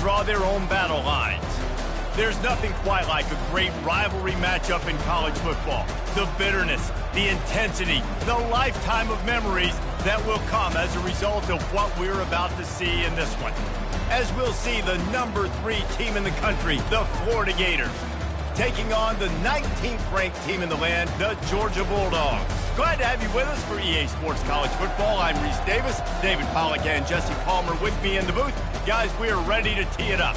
draw their own battle lines. There's nothing quite like a great rivalry matchup in college football. The bitterness, the intensity, the lifetime of memories that will come as a result of what we're about to see in this one. As we'll see the number 3 team in the country, the Florida Gators, taking on the 19th ranked team in the land, the Georgia Bulldogs. Glad to have you with us for EA Sports College Football. I'm Reese Davis, David Pollack and Jesse Palmer with me in the booth. Guys, we are ready to tee it up.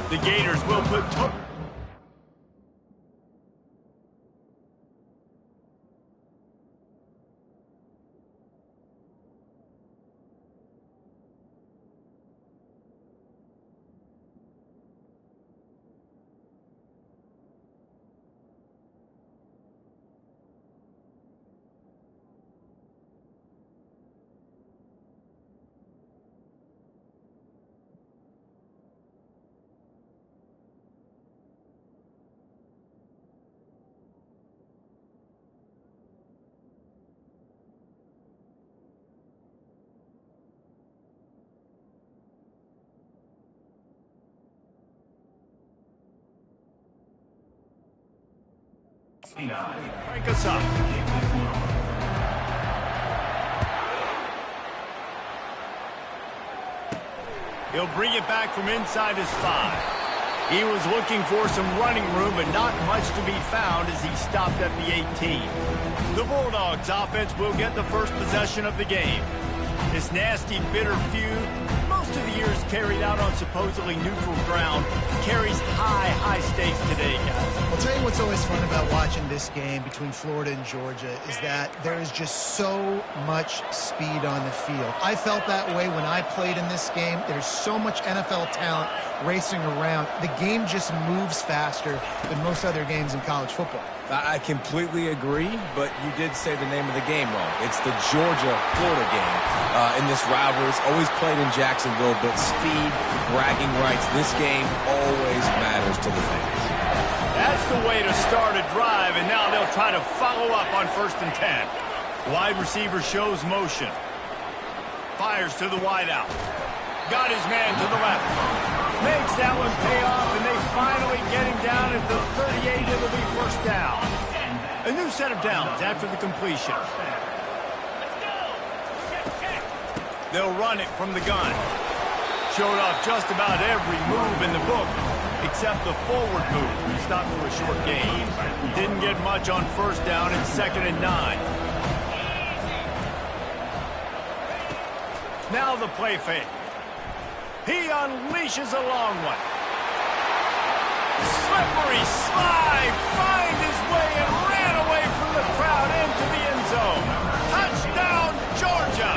The Gators will put crank us up. He'll bring it back from inside his 5. He was looking for some running room, but not much to be found as he stopped at the 18. The Bulldogs offense will get the first possession of the game. This nasty, bitter feud, most of the years carried out on supposedly neutral ground, carries high stakes today, guys. I'll tell you what's always fun about watching this game between Florida and Georgia is that there is just so much speed on the field. I felt that way when I played in this game. There's so much NFL talent racing around. The game just moves faster than most other games in college football. I completely agree, but you did say the name of the game wrong. It's the Georgia-Florida game. In this rivalry, it's always played in Jacksonville, but speed, bragging rights, this game always matters to the fans. That's the way to start a drive, and now they'll try to follow up on 1st and 10. Wide receiver shows motion. Fires to the wideout. Got his man to the left. Makes that one pay off, and they finally get him down at the 38. It'll be 1st down. A new set of downs after the completion. They'll run it from the gun. Showed off just about every move in the book, except the forward move. He stopped for a short gain. Didn't get much on 1st down and 2nd and 9. Now the play fake. He unleashes a long one. Slippery slide, find his way and ran away from the crowd into the end zone. Touchdown, Georgia!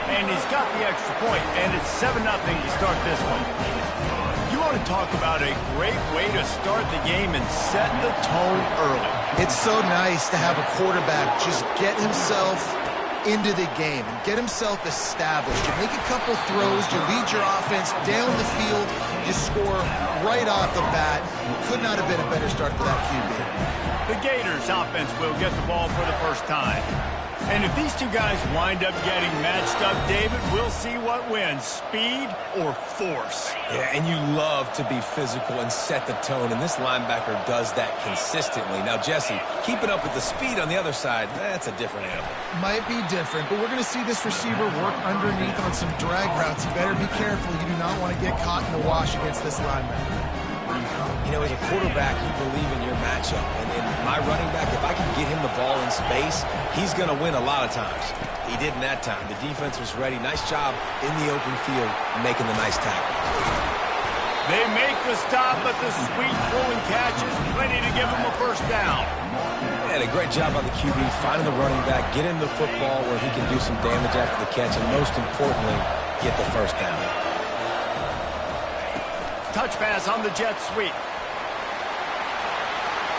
And he's got the extra point, and it's 7-0 to start this one. You want to talk about a great way to start the game and set the tone early. It's so nice to have a quarterback just get himself into the game and get himself established. You make a couple throws, you lead your offense down the field, you score right off the bat. Could not have been a better start for that QB. The Gators offense will get the ball for the first time. And if these two guys wind up getting matched up, David, we'll see what wins, speed or force. Yeah, and you love to be physical and set the tone, and this linebacker does that consistently. Now, Jesse, keeping up with the speed on the other side, that's a different animal. Might be different, but we're going to see this receiver work underneath on some drag routes. You better be careful. You do not want to get caught in the wash against this linebacker. You know, as a quarterback, you believe in your matchup. And my running back, if I can get him the ball in space, he's going to win a lot of times. He did in that time. The defense was ready. Nice job in the open field making the nice tackle. They make the stop, but the sweet throwing catch is plenty to give him a 1st down. And a great job by the QB finding the running back, get him the football where he can do some damage after the catch, and most importantly, get the 1st down. Touch pass on the jet sweep.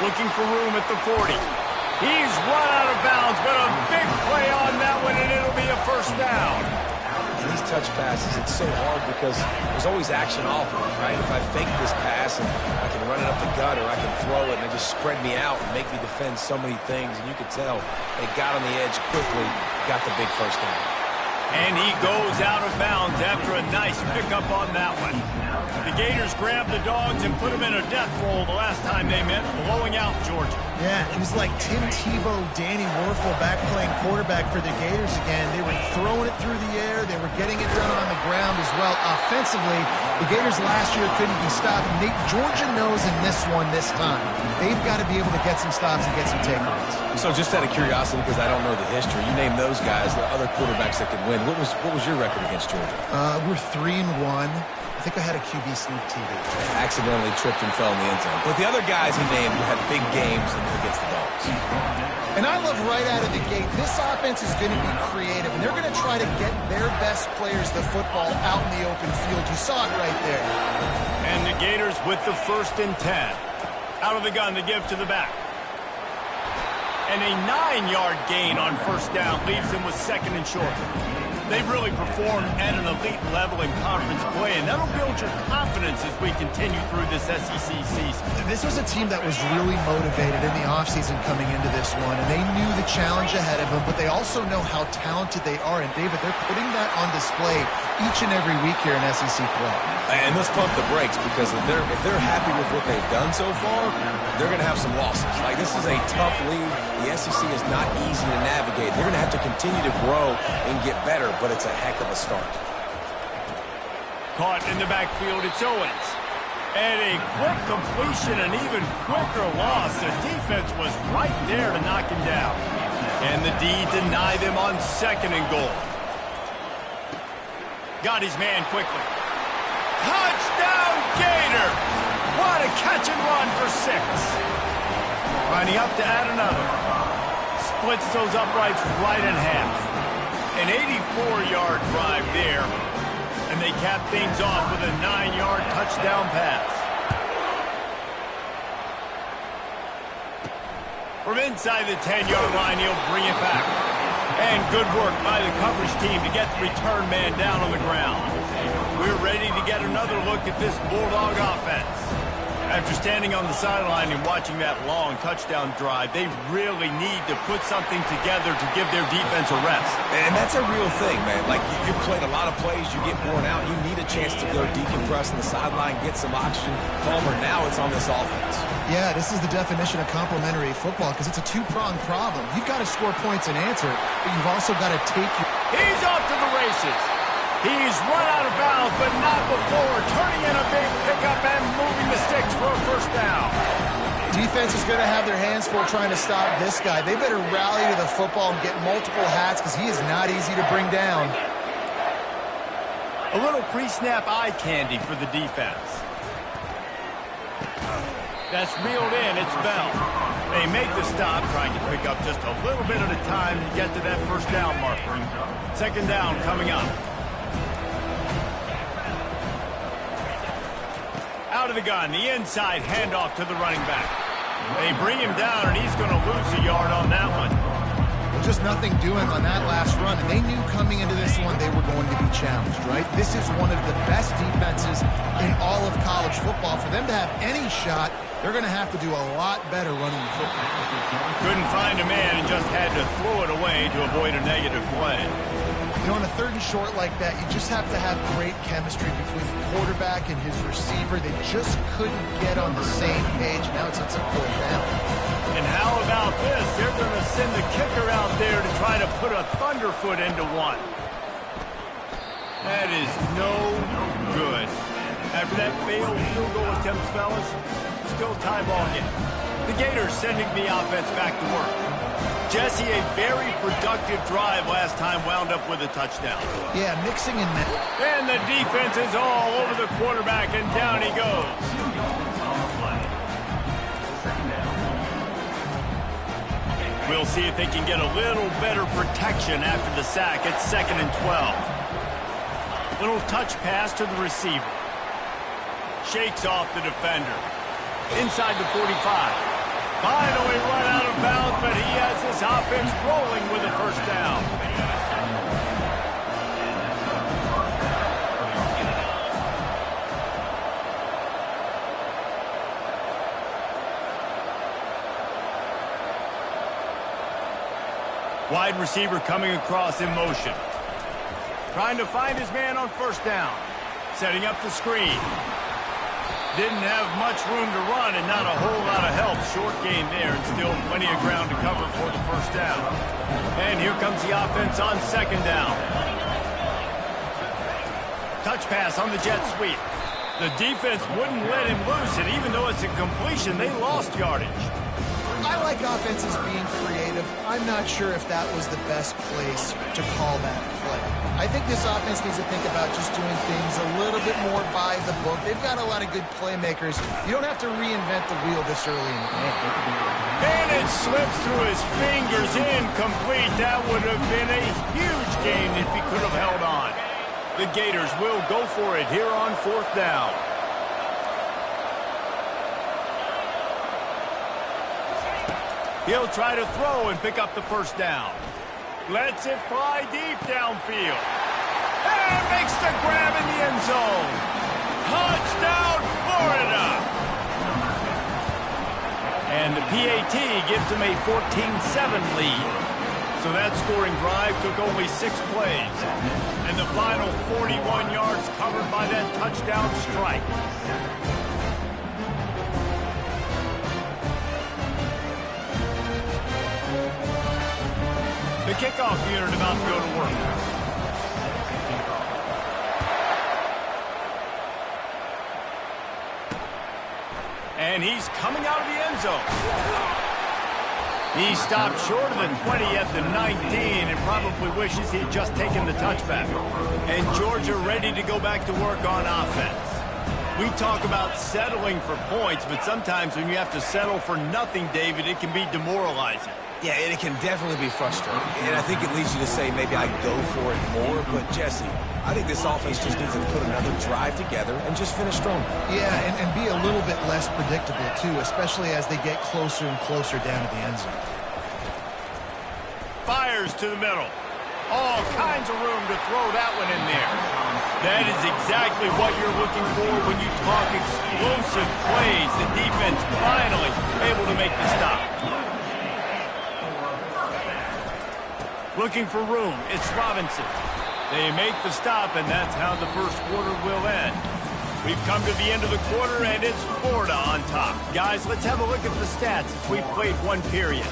Looking for room at the 40. He's run out of bounds, but a big play on that one, and it'll be a 1st down. touch passes, it's so hard because there's always action off of it, right? If I fake this pass and I can run it up the gut or I can throw it and they just spread me out and make me defend so many things, and you could tell they got on the edge quickly, got the big first down. And he goes out of bounds after a nice pickup on that one. The Gators grabbed the Dogs and put them in a death roll the last time they met, blowing out Georgia. Yeah, it was like Tim Tebow, Danny Werfel back playing quarterback for the Gators again. They were throwing it through the air. They were getting it done on the ground as well. Offensively, the Gators last year couldn't be stopped. Georgia knows in this one this time. They've got to be able to get some stops and get some takeaways. So just out of curiosity, because I don't know the history, you name those guys, the other quarterbacks that could win. What was your record against Georgia? We're 3-1. I think I had a QB sneak TV. Accidentally tripped and fell in the end zone. But the other guys he named had big games against the Dogs. And I love right out of the gate, this offense is going to be creative, and they're going to try to get their best players the football out in the open field. You saw it right there. And the Gators with the 1st and 10. Out of the gun to give to the back. And a 9-yard gain on 1st down leaves them with 2nd and short. They've really performed at an elite level in conference play, and that'll build your confidence as we continue through this SEC season. This was a team that was really motivated in the offseason coming into this one, and they knew the challenge ahead of them, but they also know how talented they are. And, David, they're putting that on display each and every week here in SEC play. And let's pump the brakes, because if they're happy with what they've done so far, they're going to have some losses. Like, this is a tough league. The SEC is not easy to navigate. They're going to have to continue to grow and get better, but it's a heck of a start. Caught in the backfield, it's Owens. And a quick completion, an even quicker loss. The defense was right there to knock him down. And the D denied them on 2nd and goal. Got his man quickly. Touchdown, Gator! What a catch and run for 6. Lining up to add another. Splits those uprights right in half. An 84-yard drive there. And they cap things off with a 9-yard touchdown pass. From inside the 10-yard line, he'll bring it back. And good work by the coverage team to get the return man down on the ground. We're ready to get another look at this Bulldog offense. After standing on the sideline and watching that long touchdown drive, they really need to put something together to give their defense a rest. And that's a real thing, man. Like, you've played a lot of plays, you get worn out, you need a chance to go decompress on the sideline, get some oxygen. Palmer, now it's on this offense. Yeah, this is the definition of complementary football, because it's a two-pronged problem. You've got to score points and answer, but you've also got to take your... He's off to the races. He's run out of bounds, but not before turning in a big pickup and moving the sticks for a 1st down. Defense is going to have their hands full trying to stop this guy. They better rally to the football and get multiple hats, because he is not easy to bring down. A little pre-snap eye candy for the defense. That's reeled in. It's Bell. They make the stop, trying to pick up just a little bit at a time to get to that 1st down marker. 2nd down coming up. Out of the gun, the inside handoff to the running back. They bring him down, and he's going to lose a yard on that one. Just nothing doing on that last run, and they knew coming into this one they were going to be challenged, right? This is one of the best defenses in all of college football. For them to have any shot, they're going to have to do a lot better running the football. Couldn't find a man and just had to throw it away to avoid a negative play. You know, on a 3rd and short like that, you just have to have great chemistry between the quarterback and his receiver. They just couldn't get on the same page. Now it's a 4th down. And how about this? They're going to send the kicker out there to try to put a thunderfoot into one. That is no good. After that failed field goal attempt, fellas, still tie ball game. The Gators sending the offense back to work. Jesse, a very productive drive last time, wound up with a touchdown. Yeah, mixing in that. And the defense is all over the quarterback, and down he goes. We'll see if they can get a little better protection after the sack. It's 2nd and 12. Little touch pass to the receiver. Shakes off the defender. Inside the 45. Finally run out of bounds, but he has this offense rolling with a 1st down. Wide receiver coming across in motion. Trying to find his man on first down. Setting up the screen. Didn't have much room to run and not a whole lot of help. Short gain there and still plenty of ground to cover for the first down. And here comes the offense on second down. Touch pass on the jet sweep. The defense wouldn't let him loose, and even though it's a completion, they lost yardage. I like offenses being creative. I'm not sure if that was the best place to call that play. I think this offense needs to think about just doing things a little bit more by the book. They've got a lot of good playmakers. You don't have to reinvent the wheel this early in the game. And it slips through his fingers, incomplete. That would have been a huge gain if he could have held on. The Gators will go for it here on fourth down. He'll try to throw and pick up the first down. Lets it fly deep downfield. And makes the grab in the end zone. Touchdown, Florida! And the PAT gives them a 14-7 lead. So that scoring drive took only 6 plays. And the final 41 yards covered by that touchdown strike. The kickoff unit about to go to work. And he's coming out of the end zone. He stopped short of the 20 at the 19 and probably wishes he'd just taken the touchback. And Georgia ready to go back to work on offense. We talk about settling for points, but sometimes when you have to settle for nothing, David, it can be demoralizing. Yeah, and it can definitely be frustrating. And I think it leads you to say maybe I go for it more. But, Jesse, I think this offense just needs to put another drive together and just finish strong. Yeah, and be a little bit less predictable, too, especially as they get closer and closer down to the end zone. Fires to the middle. All kinds of room to throw that one in there. That is exactly what you're looking for when you talk explosive plays. The defense finally able to make the stop. Looking for room, it's Robinson. They make the stop, and that's how the first quarter will end. We've come to the end of the quarter, and it's Florida on top. Guys, let's have a look at the stats as we've played one period.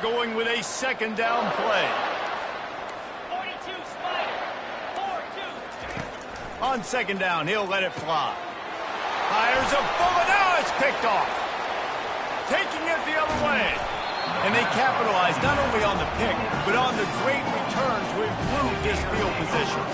Going with a second down play. 42 Spider. 4-2. On second down, he'll let it fly. Fires a bullet. Now it's picked off. Taking it the other way. And they capitalize not only on the pick, but on the great return to improve this field position.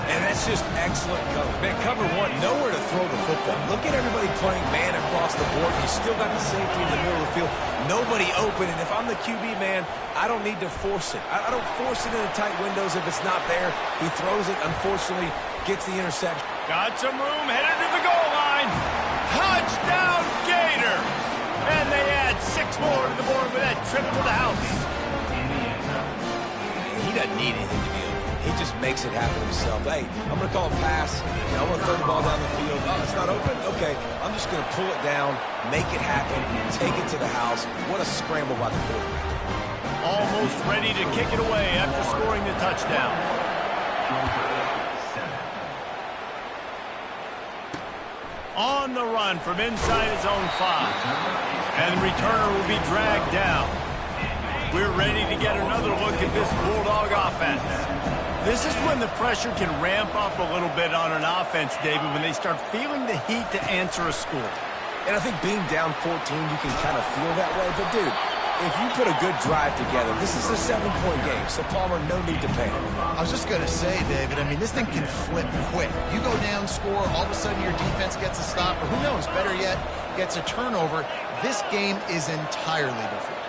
And that's just excellent cover. Man, cover one, nowhere to throw the football. Look at everybody playing man across the board. You still got the safety in the middle of the field. Nobody open, and if I'm the QB, man, I don't need to force it. I don't force it into tight windows if it's not there. He throws it, unfortunately, gets the interception. Got some room, headed to the goal line. Touchdown, Gator! And they add 6 more to the board with that trip to the house. He doesn't need anything to be open. he just makes it happen himself. Hey, I'm going to call a pass. I'm going to throw the ball down the field. Oh, it's not open? Okay, I'm just going to pull it down, make it happen, take it to the house. What a scramble by the quarterback. Almost ready to kick it away after scoring the touchdown. On the run from inside his own 5. And the returner will be dragged down. We're ready to get another look at this Bulldog offense. This is when the pressure can ramp up a little bit on an offense, David, when they start feeling the heat to answer a score. And I think being down 14, you can kind of feel that way. But, dude, if you put a good drive together, this is a 7-point game. So, Palmer, no need to panic. I was just going to say, David, I mean, this thing can flip quick. You go down, score, all of a sudden your defense gets a stop, or who knows, better yet, gets a turnover. This game is entirely different.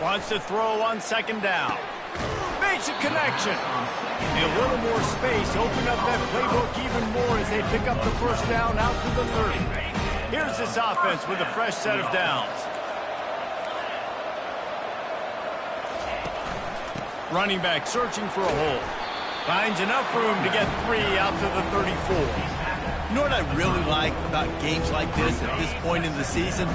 Wants to throw on second down. Makes a connection. A little more space. Open up that playbook even more as they pick up the first down out to the 30. Here's this offense with a fresh set of downs. Running back searching for a hole. Finds enough room to get 3 out to the 34. You know what I really like about games like this at this point in the season?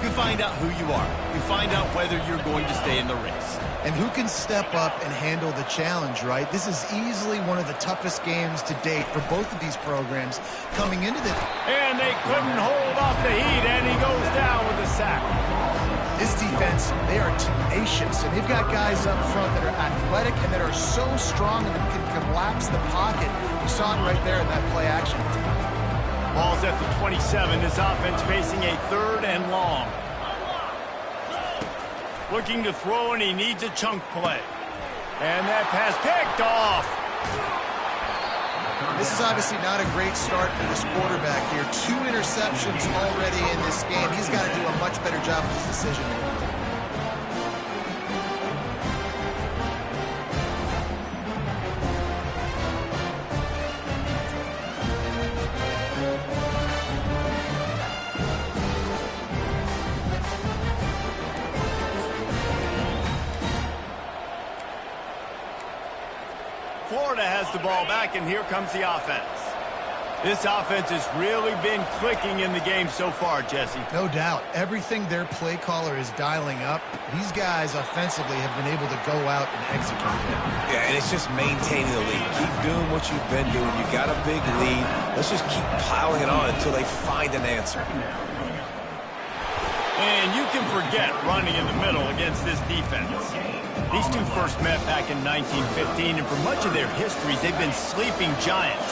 You find out who you are. You find out whether you're going to stay in the race. And who can step up and handle the challenge, right? This is easily one of the toughest games to date for both of these programs coming into the... And they couldn't hold off the heat, and he goes down with a sack. This defense, they are tenacious, and they've got guys up front that are athletic and that are so strong and can collapse the pocket. You saw it right there in that play action. Ball's at the 27. His offense facing a 3rd and long. Looking to throw, and he needs a chunk play. And that pass picked off. This is obviously not a great start for this quarterback here. 2 interceptions already in this game. He's got to do a much better job with his decision making. Florida has the ball back, and here comes the offense. This offense has really been clicking in the game so far, Jesse. No doubt. Everything their play caller is dialing up, these guys offensively have been able to go out and execute. Yeah, and it's just maintaining the lead. Keep doing what you've been doing. You got a big lead. Let's just keep piling it on until they find an answer. And you can forget running in the middle against this defense. These two first met back in 1915, and for much of their histories, they've been sleeping giants.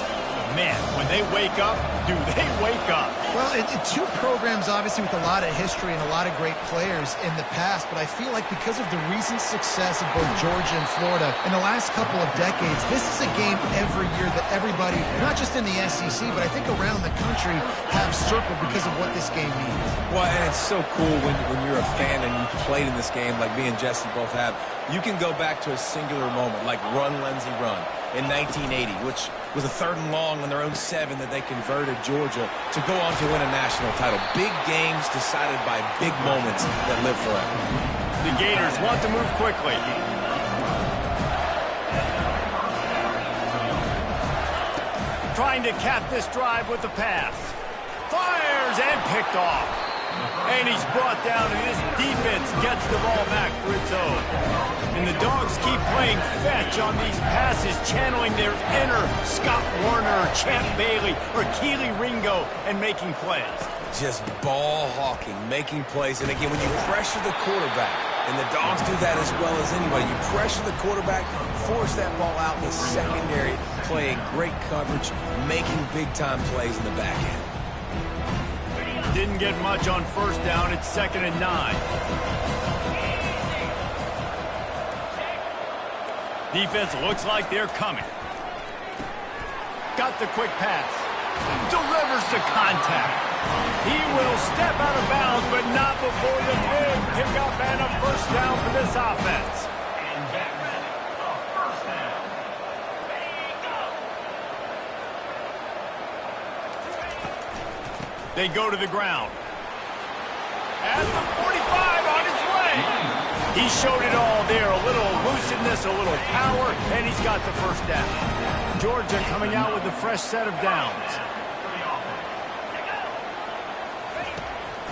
Man, when they wake up, do they wake up? Well, two programs, obviously, with a lot of history and a lot of great players in the past, but I feel like because of the recent success of both Georgia and Florida in the last couple of decades, this is a game every year that everybody, not just in the SEC, but I think around the country, have circled because of what this game means. Well, and it's so cool when you're a fan and you've played in this game like me and Jesse both have. You can go back to a singular moment, like Run, Lindsey, Run in 1980, which was a 3rd and long on their own 7 that they converted Georgia to go on to win a national title. Big games decided by big moments that live forever. The Gators want to move quickly. Trying to cap this drive with the pass. Fires and picked off. And he's brought down, and his defense gets the ball back for its own. And the Dogs keep playing fetch on these passes, channeling their inner Scott Warner, Champ Bailey, or Keely Ringo, and making plays. Just ball hawking, making plays. And again, when you pressure the quarterback, and the Dogs do that as well as anybody, you pressure the quarterback, force that ball out in the secondary, playing great coverage, making big-time plays in the back end. Didn't get much on first down. It's 2nd and 9. Defense looks like they're coming. Got the quick pass. Delivers the contact. He will step out of bounds, but not before the big pickup and a first down for this offense. They go to the ground. At the 45 on his way. He showed it all there. A little elusiveness, a little power, and he's got the first down. Georgia coming out with a fresh set of downs.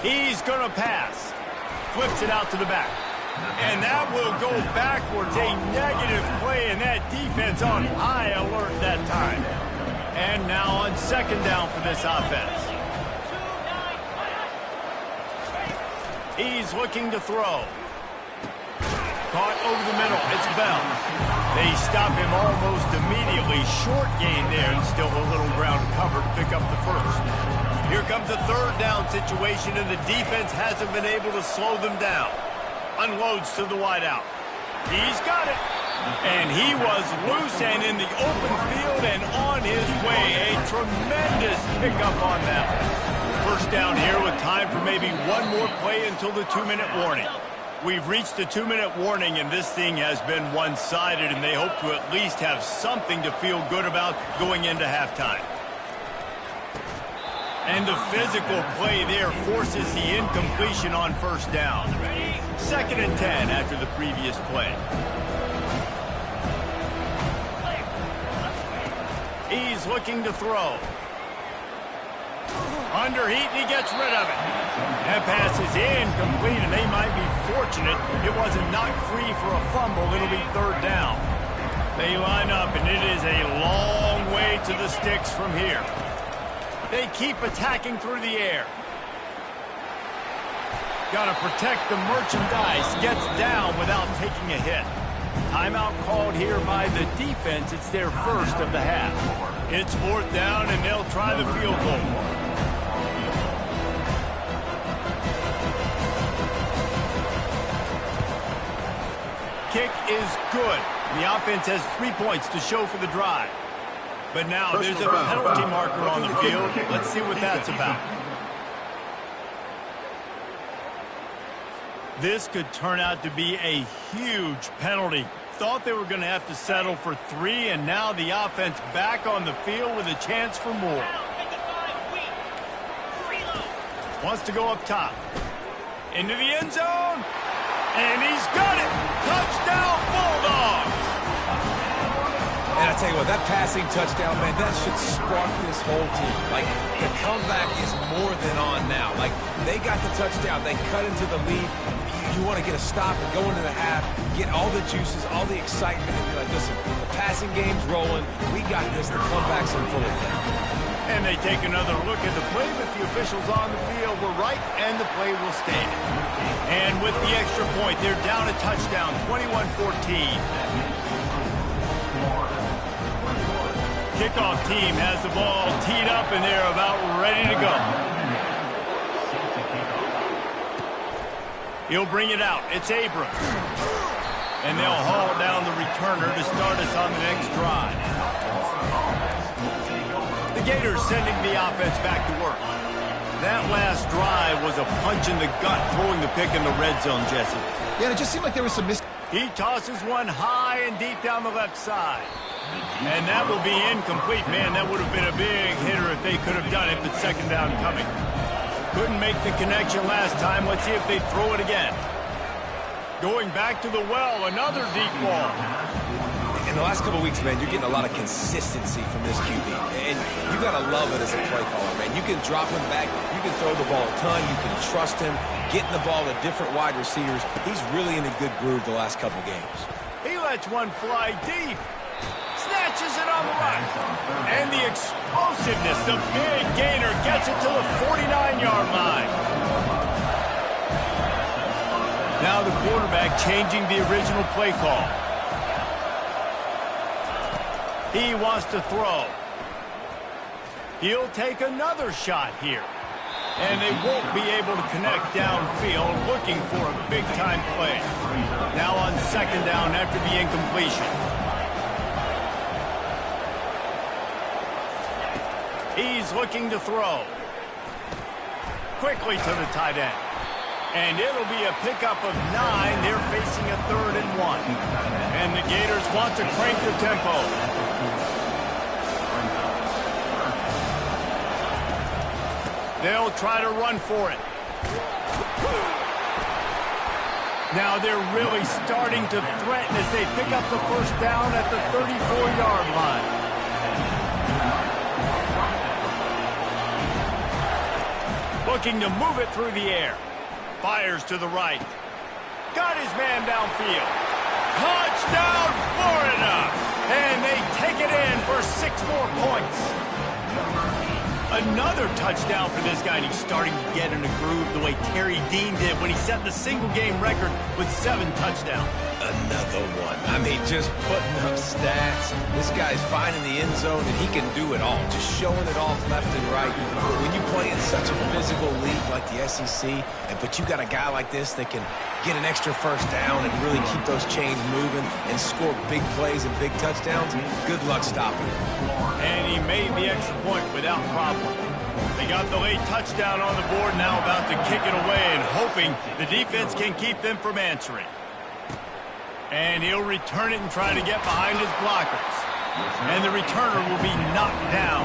He's going to pass. Flips it out to the back. And that will go backwards. A negative play, and that defense on high alert that time. And now on second down for this offense. He's looking to throw. Caught over the middle. It's Bell. They stop him almost immediately. Short gain there, and still a little ground cover to pick up the first. Here comes a third down situation, and the defense hasn't been able to slow them down. Unloads to the wideout. He's got it. And he was loose and in the open field and on his way. A tremendous pickup on that one. First down here with time for maybe one more play until the 2-minute warning. We've reached the 2-minute warning, and this thing has been one-sided, and they hope to at least have something to feel good about going into halftime. And the physical play there forces the incompletion on first down. 2nd and 10 after the previous play. He's looking to throw. Under heat, and he gets rid of it. That pass is incomplete, and they might be fortunate it wasn't knocked free for a fumble. It'll be third down. They line up, and it is a long way to the sticks from here. They keep attacking through the air. Got to protect the merchandise. Gets down without taking a hit. Timeout called here by the defense. It's their first of the half. It's fourth down, and they'll try the field goal. Kick is good. The offense has 3 points to show for the drive. But now there's a penalty marker on the field. Let's see what that's about. This could turn out to be a huge penalty. Thought they were going to have to settle for 3, and now the offense back on the field with a chance for more. Wants to go up top. Into the end zone. And he's got it. Touchdown, Bulldogs. And I tell you what, that passing touchdown, man, that should spark this whole team. Like, the comeback is more than on now. Like, they got the touchdown. They cut into the lead. You want to get a stop and go into the half, get all the juices, all the excitement, and be like, listen, the passing game's rolling. We got this. The comeback's in full effect. And they take another look at the play, but the officials on the field were right, and the play will stand. And with the extra point, they're down a touchdown, 21-14. Kickoff team has the ball teed up, and they're about ready to go. He'll bring it out. It's Abrams. And they'll haul down the returner to start us on the next drive. The Gators sending the offense back to work. That last drive was a punch in the gut, throwing the pick in the red zone, Jesse. Yeah, it just seemed like there was some He tosses one high and deep down the left side. And that will be incomplete. Man, that would have been a big hitter if they could have done it, but second down coming. Couldn't make the connection last time. Let's see if they throw it again. Going back to the well, another deep ball. In the last couple of weeks, man, you're getting a lot of consistency from this QB. And you got to love it as a play caller, man. You can drop him back. You can throw the ball a ton. You can trust him. Getting the ball to different wide receivers. He's really in a good groove the last couple games. He lets one fly deep. Snatches it on the right. And the explosiveness, the big gainer, gets it to the 49-yard line. Now the quarterback changing the original play call. He wants to throw. He'll take another shot here. And they won't be able to connect downfield, looking for a big-time play. Now on second down after the incompletion. He's looking to throw. Quickly to the tight end. And it'll be a pickup of 9. They're facing a 3rd and 1. And the Gators want to crank the tempo. They'll try to run for it. Now they're really starting to threaten as they pick up the first down at the 34-yard line. Looking to move it through the air. Fires to the right. Got his man downfield. Touchdown, Florida! And they take it in for 6 more points. Another touchdown for this guy, and he's starting to get in a groove the way Terry Dean did when he set the single-game record with 7 touchdowns. Another one. I mean, just putting up stats. This guy's finding the end zone, and he can do it all. Just showing it off left and right. But when you play in such a physical league like the SEC, but you got a guy like this that can get an extra first down and really keep those chains moving and score big plays and big touchdowns, good luck stopping him. And he made the extra point without problem. They got the late touchdown on the board, now about to kick it away and hoping the defense can keep them from answering. And he'll return it and try to get behind his blockers. And the returner will be knocked down.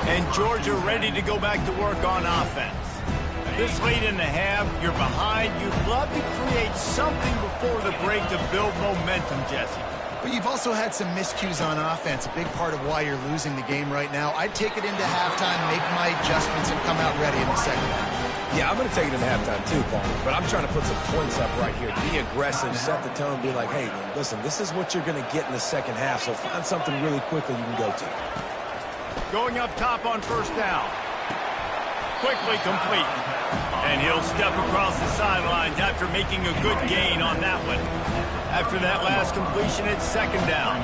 And Georgia ready to go back to work on offense. This late in the half, you're behind. You'd love to create something before the break to build momentum, Jesse. But you've also had some miscues on offense, a big part of why you're losing the game right now. I'd take it into halftime, make my adjustments, and come out ready in the second half. Yeah, I'm going to take it into halftime too, Paul. But I'm trying to put some points up right here. Be aggressive, set the tone, be like, hey, listen, this is what you're going to get in the second half, so find something really quickly you can go to. Going up top on first down. Quickly complete. And he'll step across the sidelines after making a good gain on that one. After that last completion, it's second down.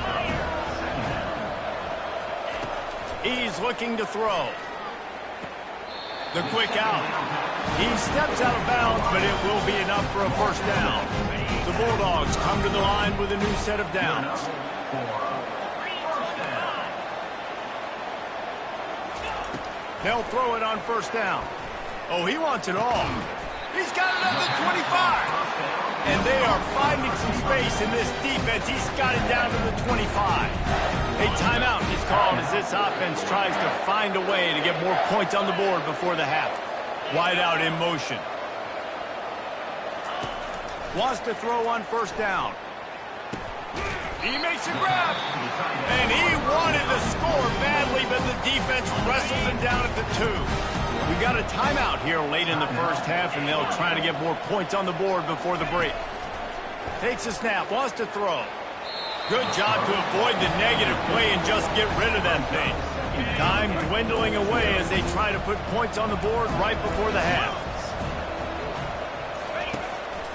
He's looking to throw. The quick out. He steps out of bounds, but it will be enough for a first down. The Bulldogs come to the line with a new set of downs. They'll throw it on first down. Oh, he wants it all. He's got it at the 25. And they are finding some space in this defense. He's got it down to the 25. A timeout is called as this offense tries to find a way to get more points on the board before the half. Wide out in motion. Wants to throw on first down. He makes a grab. And he wanted to score badly, but the defense wrestles him down at the 2. We got a timeout here late in the first half, and they'll try to get more points on the board before the break. Takes a snap, wants to throw. Good job to avoid the negative play and just get rid of that thing. Time dwindling away as they try to put points on the board right before the half.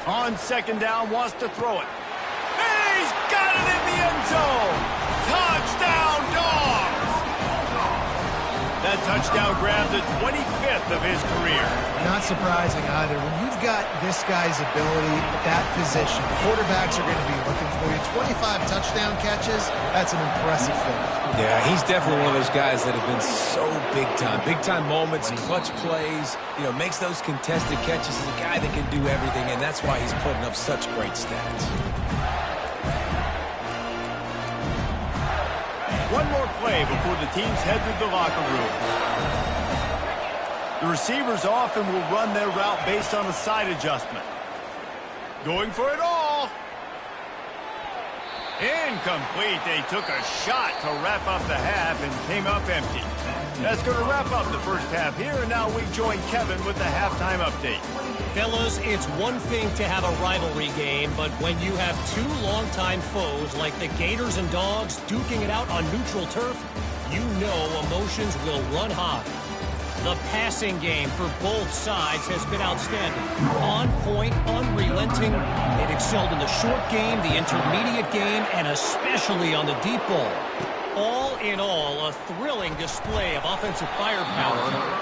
On second down, wants to throw it. He's got it in the end zone. Touchdown, Dogs! That touchdown grabs the 25th of his career. Not surprising either. When you've got this guy's ability at that position, quarterbacks are going to be looking for you. 25 touchdown catches, that's an impressive finish. Yeah, he's definitely one of those guys that have been so big time. Big time moments, clutch plays, makes those contested catches. He's a guy that can do everything, and that's why he's putting up such great stats. One more play before the teams head to the locker room. The receivers often will run their route based on a side adjustment. Going for it all. Incomplete. They took a shot to wrap up the half and came up empty. That's going to wrap up the first half here, and now we join Kevin with the halftime update. Fellas, it's one thing to have a rivalry game, but when you have 2 longtime foes like the Gators and Dogs duking it out on neutral turf, you know emotions will run high. The passing game for both sides has been outstanding. On point, unrelenting. They've excelled in the short game, the intermediate game, and especially on the deep ball. All in all, a thrilling display of offensive firepower,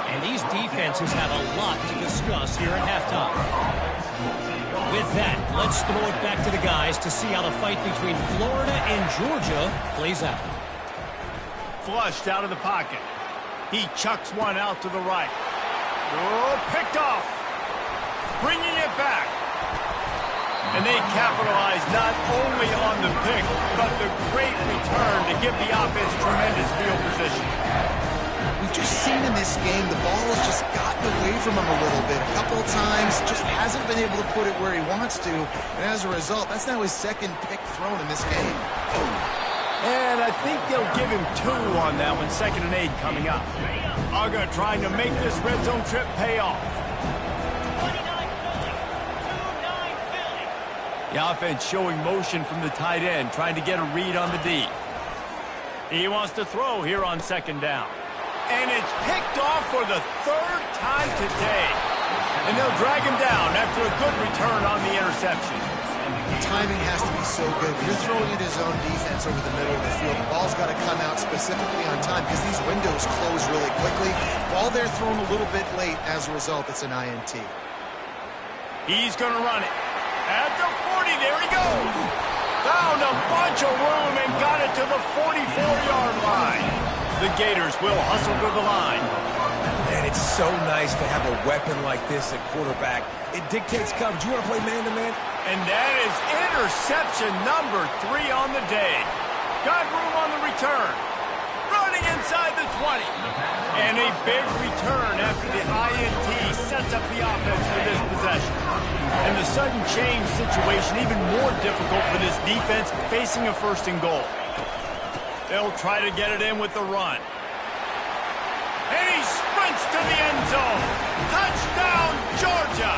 and these defenses have a lot to discuss here at halftime. With that, let's throw it back to the guys to see how the fight between Florida and Georgia plays out. Flushed out of the pocket. He chucks one out to the right. Oh, picked off. Bringing it back. And they capitalize not only on the pick, but the great return to give the offense tremendous field position. We've just seen in this game, the ball has just gotten away from him a little bit. A couple of times, just hasn't been able to put it where he wants to. And as a result, that's now his second pick thrown in this game. And I think they'll give him 2 on that one. 2nd and 8 coming up. Uga trying to make this red zone trip pay off. 29 Philly. 2-9 Philly. The offense showing motion from the tight end, trying to get a read on the D. He wants to throw here on 2nd down. And it's picked off for the 3rd time today. And they'll drag him down after a good return on the interception. The timing has to be so good. You're throwing at his own defense over the middle of the field. The ball's got to come out specifically on time because these windows close really quickly. Ball there thrown a little bit late. As a result, it's an INT. He's going to run it. At the 40, there he goes. Found a bunch of room and got it to the 44-yard line. The Gators will hustle to the line. Man, it's so nice to have a weapon like this at quarterback. It dictates coverage. You want to play man-to-man? And that is interception number 3 on the day. Got room on the return. Running inside the 20. And a big return after the INT sets up the offense for this possession. And the sudden change situation even more difficult for this defense facing a 1st and goal. They'll try to get it in with the run. And he sprints to the end zone. Touchdown, Georgia!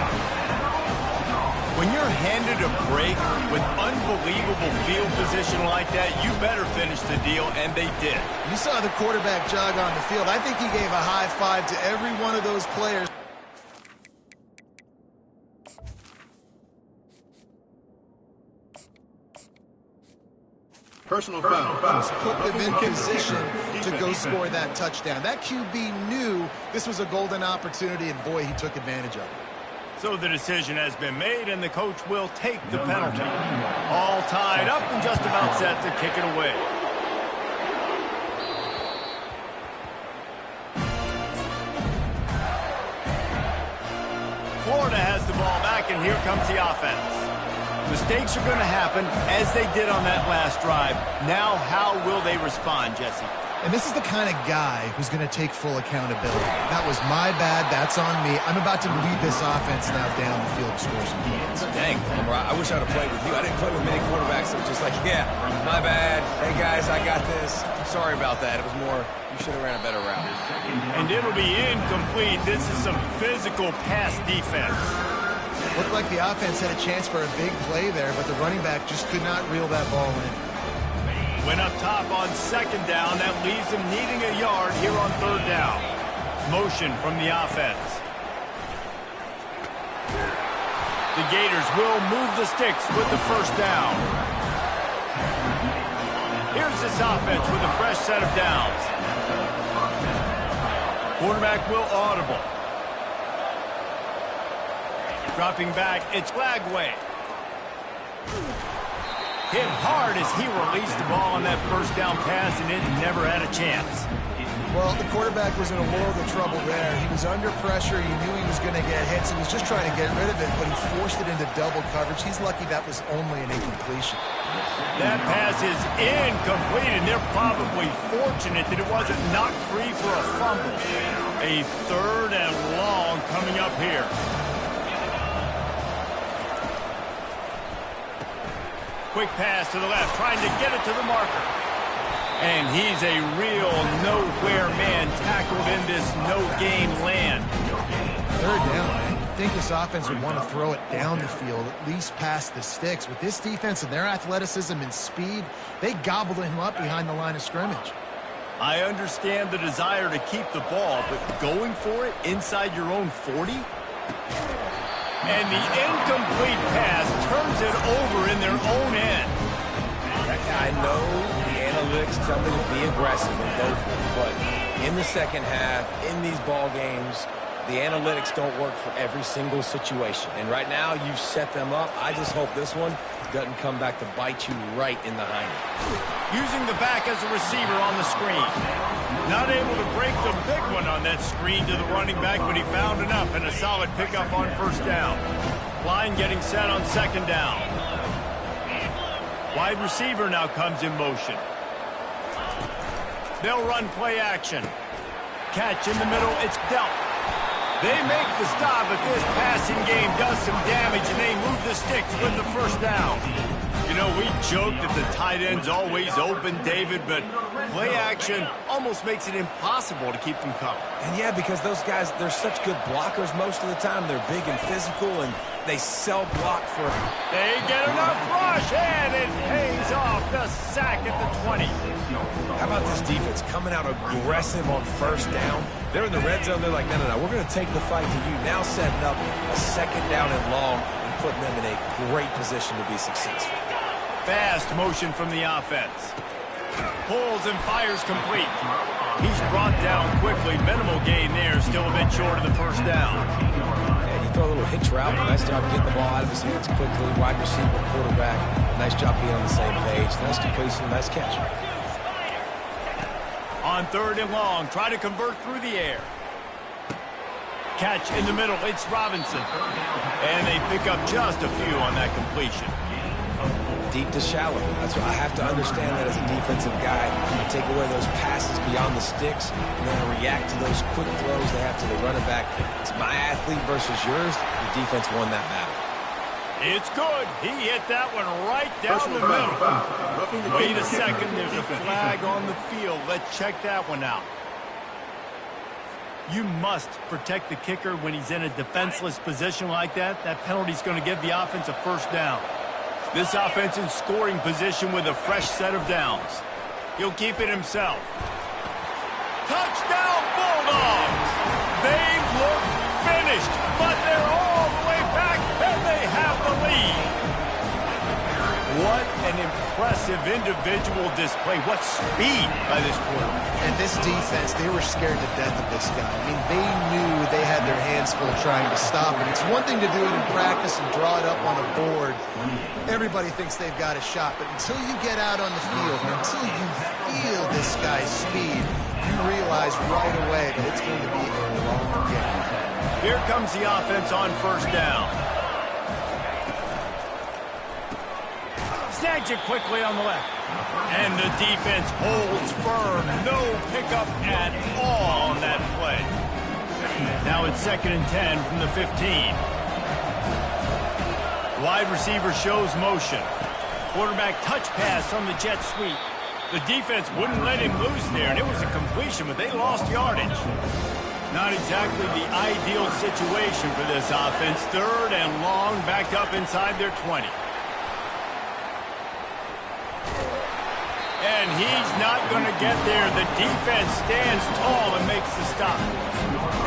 When you're handed a break with unbelievable field position like that, you better finish the deal, and they did. You saw the quarterback jog on the field. I think he gave a high five to every one of those players. Personal foul. Put them in position to go score that touchdown. That QB knew this was a golden opportunity, and boy, he took advantage of it. So the decision has been made, and the coach will take the penalty. All tied up and just about set to kick it away. Florida has the ball back, and here comes the offense. Mistakes are going to happen, as they did on that last drive. Now, how will they respond, Jesse? And this is the kind of guy who's going to take full accountability. That was my bad. That's on me. I'm about to lead this offense now down the field and score some points. Dang, Palmer, I wish I'd have played with you. I didn't play with many quarterbacks that were just like, yeah, my bad. Hey, guys, I got this. Sorry about that. It was more, you should have ran a better route. And it'll be incomplete. This is some physical pass defense. Looked like the offense had a chance for a big play there, but the running back just could not reel that ball in. Went up top on 2nd down. That leaves them needing a yard here on 3rd down. Motion from the offense. The Gators will move the sticks with the 1st down. Here's this offense with a fresh set of downs. Quarterback will audible. Dropping back, it's Lagway. Hit hard as he released the ball on that 1st down pass, and it never had a chance. Well, the quarterback was in a world of trouble there. He was under pressure. He knew he was going to get hits. He was just trying to get rid of it, but he forced it into double coverage. He's lucky that was only an incompletion. That pass is incomplete, and they're probably fortunate that it wasn't knocked free for a fumble. A 3rd and long coming up here. Quick pass to the left, trying to get it to the marker. And he's a real nowhere man tackled in this no-game land. 3rd down. I think this offense would want to throw it down the field, at least past the sticks. With this defense and their athleticism and speed, they gobbled him up behind the line of scrimmage. I understand the desire to keep the ball, but going for it inside your own 40? And the incomplete pass turns it over in their own end. I know the analytics tell me to be aggressive and go for it, but in the 2nd half, in these ball games, the analytics don't work for every single situation. And right now, you've set them up. I just hope this one doesn't come back to bite you right in the hind. Using the back as a receiver on the screen. Not able to break the big one on that screen to the running back, but he found enough and a solid pickup on 1st down. Line getting set on 2nd down. Wide receiver now comes in motion. They'll run play action. Catch in the middle, it's dealt. They make the stop, but this passing game does some damage, and they move the sticks with the first down. You know, we joke that the tight end's always open, David, but play action almost makes it impossible to keep them covered. And yeah, because those guys, they're such good blockers most of the time. They're big and physical, and they sell block for... They get enough rush, and it pays off. The sack at the 20. How about this defense coming out aggressive on first down? They're in the red zone. They're like, no, we're going to take the fight to you. Now setting up a second down and long and putting them in a great position to be successful. Fast motion from the offense. Pulls and fires complete. He's brought down quickly. Minimal gain there. Still a bit short of the first down. And you throw a little hitch route. Nice job getting the ball out of his hands quickly. Wide receiver, quarterback. Nice job being on the same page. Nice completion. Nice catch. On third and long. Try to convert through the air. Catch in the middle. It's Robinson. And they pick up just a few on that completion. Deep to shallow. That's what I have to understand that as a defensive guy. I take away those passes beyond the sticks, and then I react to those quick throws they have to the running back. It's my athlete versus yours. The defense won that battle. It's good. He hit that one right down the middle. Wait a second. There's a flag on the field. Let's check that one out. You must protect the kicker when he's in a defenseless position like that. That penalty's going to give the offense a first down. This offense in scoring position with a fresh set of downs. He'll keep it himself. Touchdown, Bulldogs! They look finished, but they're all the way back, and they have the lead. What an impressive individual display. What speed by this quarterback. And this defense, they were scared to death of this guy. I mean, they knew they had their hands full trying to stop him. It's one thing to do it in practice and draw it up on a board. Everybody thinks they've got a shot, but until you get out on the field, until you feel this guy's speed, you realize right away that it's going to be a long game. Here comes the offense on first down. Snags it quickly on the left. And the defense holds firm. No pickup at all on that play. Now it's 2nd and 10 from the 15. Wide receiver shows motion. Quarterback touch pass on the jet sweep. The defense wouldn't let him loose there, and it was a completion, but they lost yardage. Not exactly the ideal situation for this offense. 3rd and long, backed up inside their 20. And he's not going to get there. The defense stands tall and makes the stop.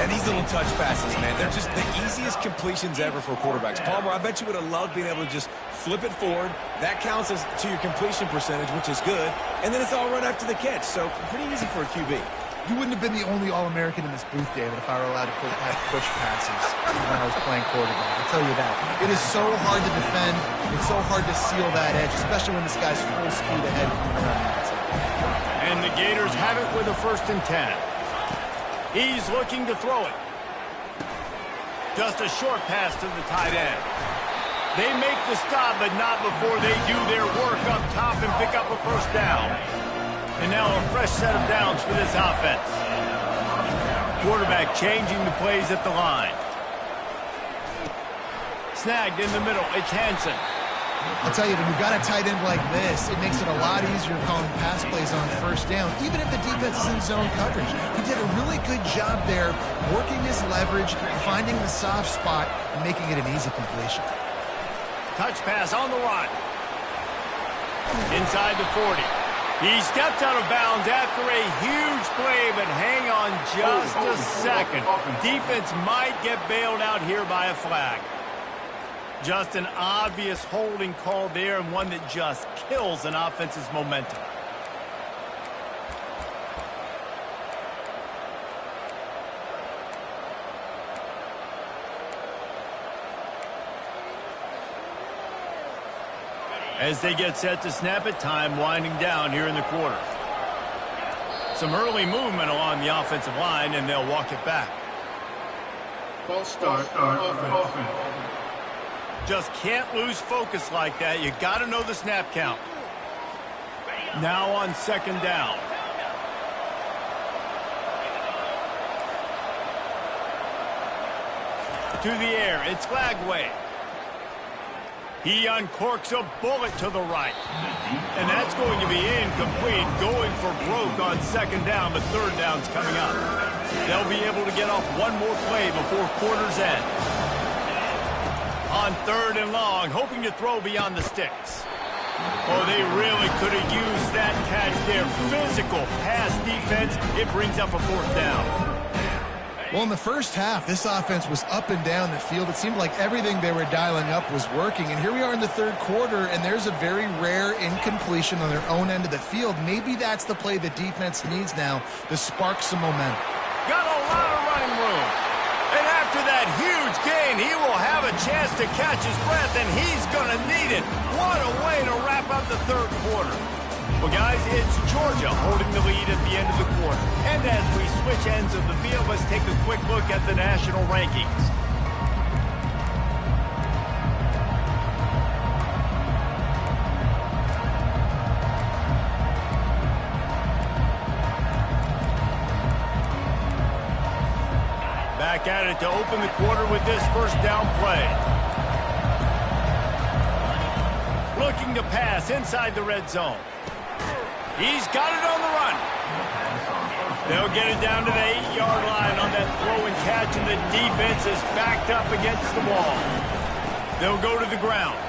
And these little touch passes, man, they're just the easiest completions ever for quarterbacks. Palmer, I bet you would have loved being able to just flip it forward. That counts as to your completion percentage, which is good. And then it's all right after the catch. So pretty easy for a QB. You wouldn't have been the only All-American in this booth, David, if I were allowed to have push passes when I was playing quarterback. I'll tell you that. It is so hard to defend. It's so hard to seal that edge, especially when this guy's full speed ahead coming around the outside. And the Gators have it with a 1st and 10. He's looking to throw it. Just a short pass to the tight end. They make the stop, but not before they do their work up top and pick up a first down. And now a fresh set of downs for this offense. Quarterback changing the plays at the line. Snagged in the middle. It's Hansen. I'll tell you, when you've got a tight end like this, it makes it a lot easier calling pass plays on first down, even if the defense is in zone coverage. He did a really good job there, working his leverage, finding the soft spot, and making it an easy completion. Touch pass on the run. Inside the 40. He stepped out of bounds after a huge play, but hang on just a second. Defense might get bailed out here by a flag. Just an obvious holding call there, and one that just kills an offense's momentum. As they get set to snap it, time winding down here in the quarter. Some early movement along the offensive line, and they'll walk it back. False start offense. Just can't lose focus like that. You got to know the snap count. Now on 2nd down. to the air. It's Lagway. He uncorks a bullet to the right. And that's going to be incomplete, going for broke on second down, but third down's coming up. They'll be able to get off one more play before quarter's end. On third and long, hoping to throw beyond the sticks. Oh, they really could have used that catch there. Physical pass defense. It brings up a fourth down. Well, in the first half, this offense was up and down the field. It seemed like everything they were dialing up was working. And here we are in the third quarter, and there's a very rare incompletion on their own end of the field. Maybe that's the play the defense needs now to spark some momentum. Got a lot of running room. And after that huge gain, he will have a chance to catch his breath, and he's going to need it. What a way to wrap up the third quarter. Well, guys, it's Georgia holding the lead at the end of the quarter. And as we switch ends of the field, let's take a quick look at the national rankings. Back at it to open the quarter with this first down play. Looking to pass inside the red zone. He's got it on the run. They'll get it down to the 8-yard line on that throw and catch, and the defense is backed up against the wall. They'll go to the ground.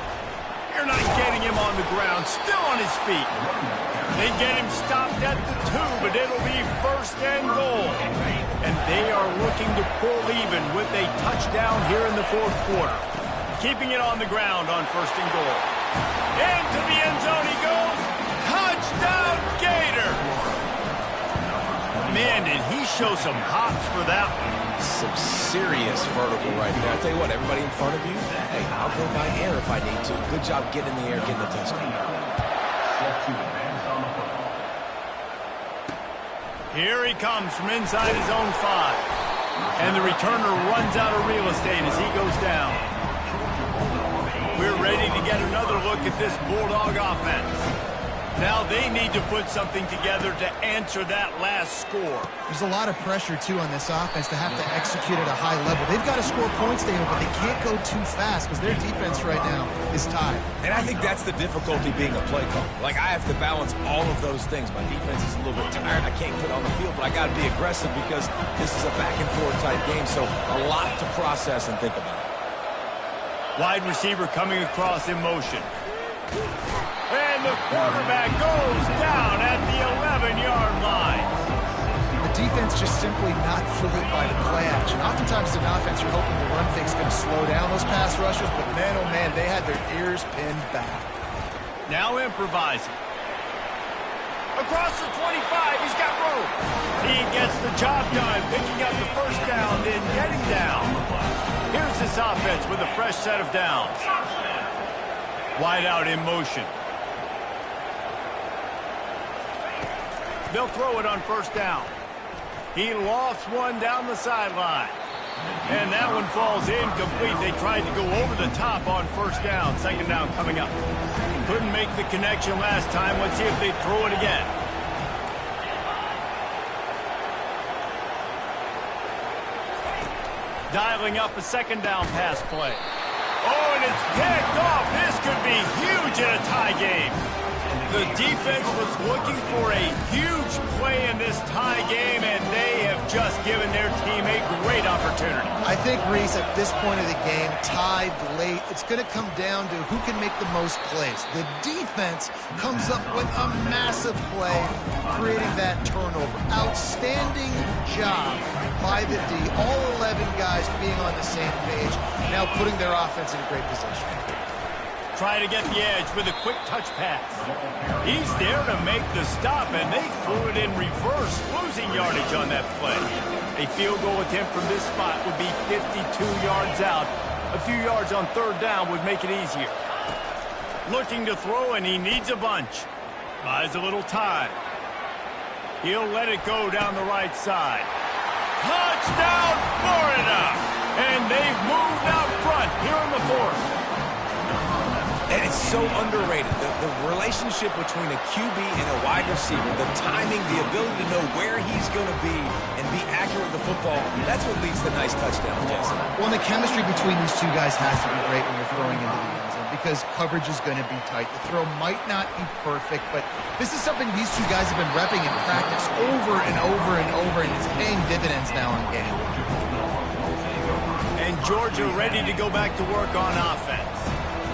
You're not getting him on the ground, still on his feet. They get him stopped at the 2, but it'll be first and goal. And they are looking to pull even with a touchdown here in the fourth quarter. Keeping it on the ground on first and goal. Into the end zone he goes. Touchdown, Gator! Man, did he show some hops for that one. Some serious vertical right there. I'll tell you what, everybody in front of you, hey, I'll go by air if I need to. Good job getting in the air, getting the touchdown. Here he comes from inside his own 5. And the returner runs out of real estate as he goes down. We're ready to get another look at this Bulldog offense. Now they need to put something together to answer that last score. There's a lot of pressure, too, on this offense to have to execute at a high level. They've got to score points, David, but they can't go too fast because their defense right now is tired. And I think that's the difficulty being a play caller. Like, I have to balance all of those things. My defense is a little bit tired. I can't put on the field, but I got to be aggressive because this is a back-and-forth type game, so a lot to process and think about. Wide receiver coming across in motion. And the quarterback goes down at the 11-yard line. The defense just simply not fooled by the play action. Oftentimes as an offense, you're hoping the run fake's going to slow down those pass rushers, but man, oh man, they had their ears pinned back. Now improvising. Across the 25, he's got room. He gets the job done, picking up the first down, then getting down. Here's this offense with a fresh set of downs. Wide out in motion. They'll throw it on first down. He lost one down the sideline. And that one falls incomplete. They tried to go over the top on first down. Second down coming up. Couldn't make the connection last time. Let's see if they throw it again. Dialing up a second down pass play. Oh, and it's picked off. This could be huge in a tie game. The defense was looking for a huge play in this tie game, and they have just given their team a great opportunity. I think, Reese, at this point of the game, tied late, it's going to come down to who can make the most plays. The defense comes up with a massive play, creating that turnover. Outstanding job by the D. All 11 guys being on the same page, now putting their offense in a great position. Try to get the edge with a quick touch pass. He's there to make the stop, and they threw it in reverse, losing yardage on that play. A field goal attempt from this spot would be 52 yards out. A few yards on third down would make it easier. Looking to throw, and he needs a bunch. Buys a little time. He'll let it go down the right side. Touchdown, Florida! And they've moved out front here in the fourth. And it's so underrated. The relationship between a QB and a wide receiver, the timing, the ability to know where he's going to be and be accurate with the football, that's what leads to nice touchdowns, Jesse. Well, and the chemistry between these two guys has to be great when you're throwing into the end zone because coverage is going to be tight. The throw might not be perfect, but this is something these two guys have been repping in practice over and over and over, and it's paying dividends now in game. And Georgia ready to go back to work on offense.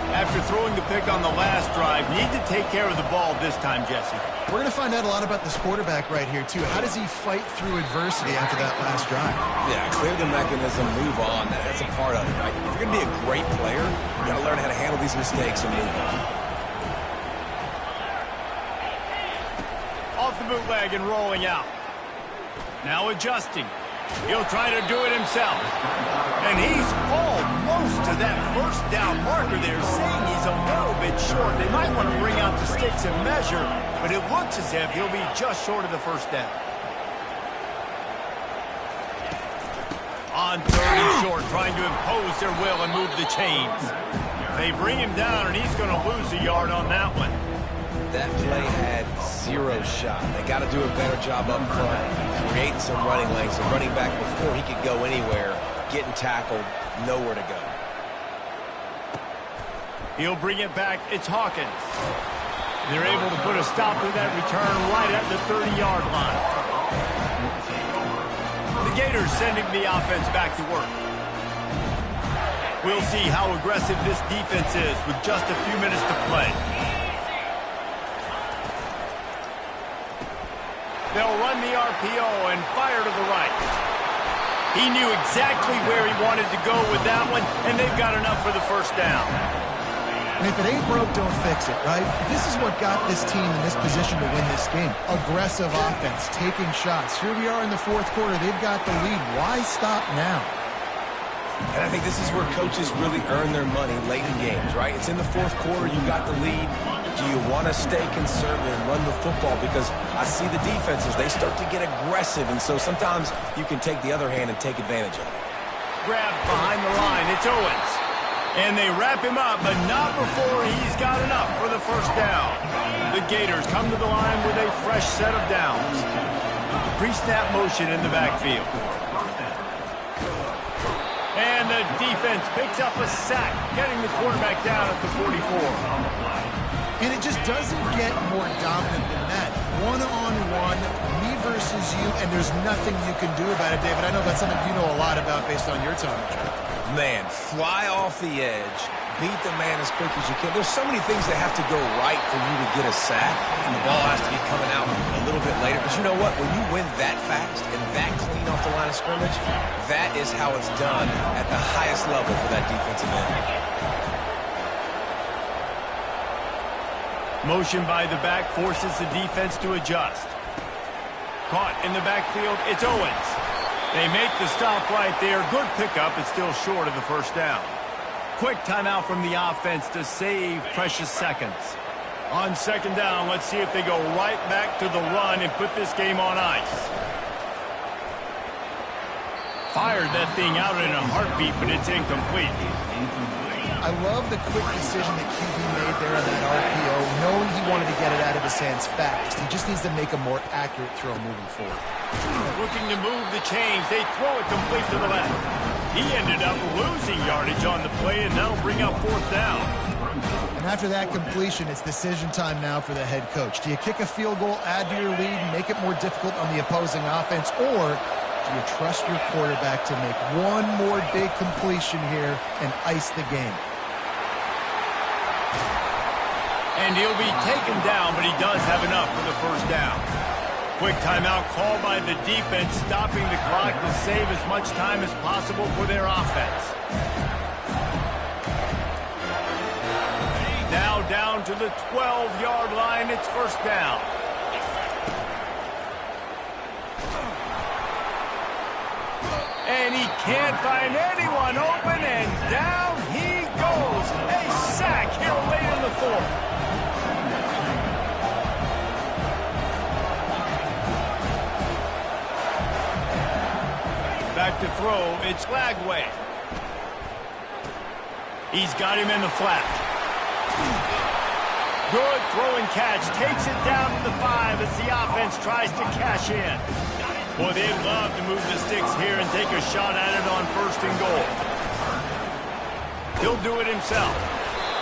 After throwing the pick on the last drive, need to take care of the ball this time, Jesse. We're going to find out a lot about this quarterback right here, too. How does he fight through adversity after that last drive? Yeah, clear the mechanism, move on. That's a part of it, right? If you're going to be a great player, you got to learn how to handle these mistakes and move on. Off the bootleg and rolling out. Now adjusting. He'll try to do it himself. And he's almost to that first down marker there, saying he's a little bit short. They might want to bring out the sticks and measure, but it looks as if he'll be just short of the first down. On third and short, trying to impose their will and move the chains. They bring him down, and he's going to lose a yard on that one. That play had zero shot. They got to do a better job up front, creating some running lanes. The running back, before he could go anywhere, getting tackled, nowhere to go. He'll bring it back. It's Hawkins. They're able to put a stop to that return right at the 30-yard line. The Gators sending the offense back to work. We'll see how aggressive this defense is with just a few minutes to play. They'll run the RPO and fire to the right. He knew exactly where he wanted to go with that one, and they've got enough for the first down. And if it ain't broke, don't fix it, right? This is what got this team in this position to win this game. Aggressive offense, taking shots. Here we are in the fourth quarter. They've got the lead. Why stop now? And I think this is where coaches really earn their money late in games, right? It's in the fourth quarter. You got the lead. Do you want to stay conservative and run the football? Because I see the defenses, they start to get aggressive, and so sometimes you can take the other hand and take advantage of it. Grabbed behind the line. It's Owens. And they wrap him up, but not before he's got enough for the first down. The Gators come to the line with a fresh set of downs. Pre-snap motion in the backfield. And the defense picks up a sack, getting the quarterback down at the 44. And it just doesn't get more dominant than that. One-on-one, me versus you, and there's nothing you can do about it, David. I know that's something you know a lot about based on your time. Man, fly off the edge, beat the man as quick as you can. There's so many things that have to go right for you to get a sack, and the ball has to be coming out a little bit later. But you know what? When you win that fast and that clean off the line of scrimmage, that is how it's done at the highest level for that defensive end. Motion by the back forces the defense to adjust. Caught in the backfield, it's Owens. They make the stop right there. Good pickup, it's still short of the first down. Quick timeout from the offense to save precious seconds. On second down, let's see if they go right back to the run and put this game on ice. Fired that thing out in a heartbeat, but it's incomplete. I love the quick decision that QB made there on that RPO, knowing he wanted to get it out of his hands fast. He just needs to make a more accurate throw moving forward. Looking to move the chains. They throw it complete to the left. He ended up losing yardage on the play, and that'll bring up fourth down. And after that completion, it's decision time now for the head coach. Do you kick a field goal, add to your lead, make it more difficult on the opposing offense, or do you trust your quarterback to make one more big completion here and ice the game? And he'll be taken down, but he does have enough for the first down. Quick timeout called by the defense, stopping the clock to save as much time as possible for their offense. Now down to the 12-yard line, it's first down. And he can't find anyone open, and down he goes. A sack here late in the fourth. Back to throw, it's Lagway. He's got him in the flat. Good throwing catch. Takes it down to the 5 as the offense tries to cash in. Boy, they'd love to move the sticks here and take a shot at it on 1st and goal. He'll do it himself.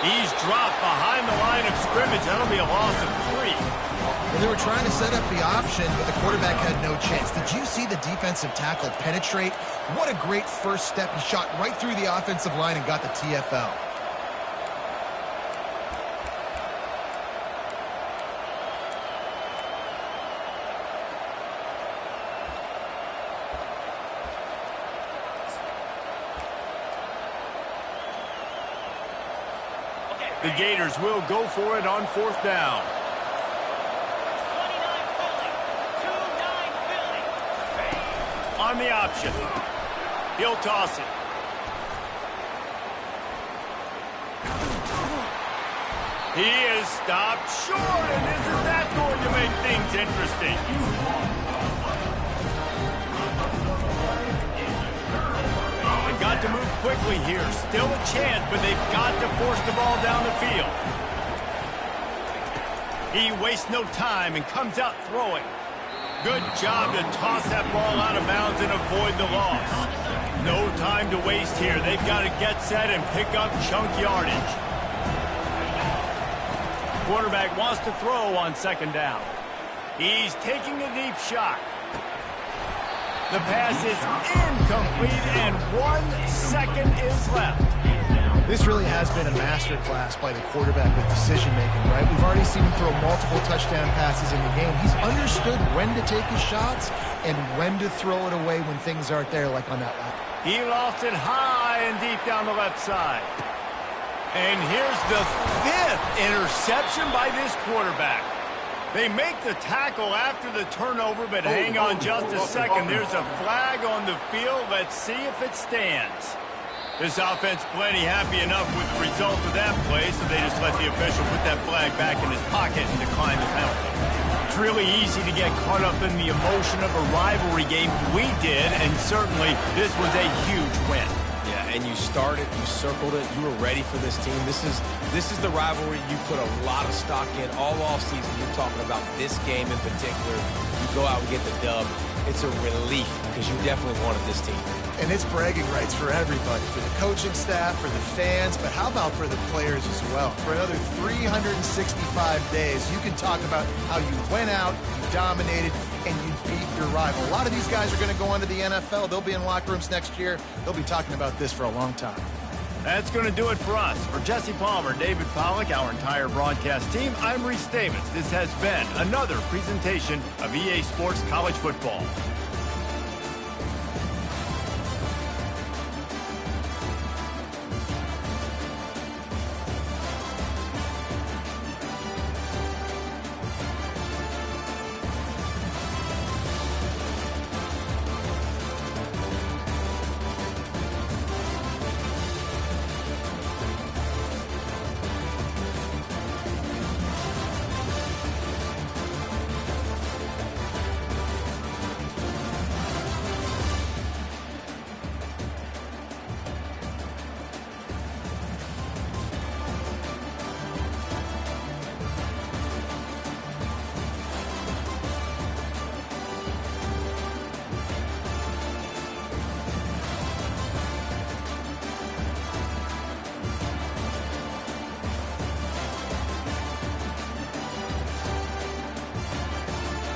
He's dropped behind the line of scrimmage. That'll be a loss of 3. Well, they were trying to set up the option, but the quarterback had no chance. Did you see the defensive tackle penetrate? What a great first step. He shot right through the offensive line and got the TFL. The Gators will go for it on 4th down. 29 Philly. 2-9 Philly. On the option. He'll toss it. He is stopped short, and isn't that going to make things interesting? They've got to move quickly here. Still a chance, but they've got to force the ball down the field. He wastes no time and comes out throwing. Good job to toss that ball out of bounds and avoid the loss. No time to waste here. They've got to get set and pick up chunk yardage. Quarterback wants to throw on 2nd down. He's taking a deep shot. The pass is incomplete, and 1 second is left. This really has been a masterclass by the quarterback with decision-making, right? We've already seen him throw multiple touchdown passes in the game. He's understood when to take his shots and when to throw it away when things aren't there, like on that lap. He lost it high and deep down the left side. And here's the 5th interception by this quarterback. They make the tackle after the turnover, but hang on just a second. There's a flag on the field. Let's see if it stands. This offense plenty happy enough with the result of that play, so they just let the official put that flag back in his pocket and decline the penalty. It's really easy to get caught up in the emotion of a rivalry game. We did, and certainly this was a huge win. Yeah, and you started, you circled it, you were ready for this team. This is the rivalry you put a lot of stock in all offseason. You're talking about this game in particular. You go out and get the dub. It's a relief because you definitely wanted this team. And it's bragging rights for everybody, for the coaching staff, for the fans, but how about for the players as well? For another 365 days, you can talk about how you went out, you dominated, and you beat your rival. A lot of these guys are going to go on to the NFL. They'll be in locker rooms next year. They'll be talking about this for a long time. That's going to do it for us. For Jesse Palmer, David Pollack, our entire broadcast team, I'm Reese Davis. This has been another presentation of EA Sports College Football.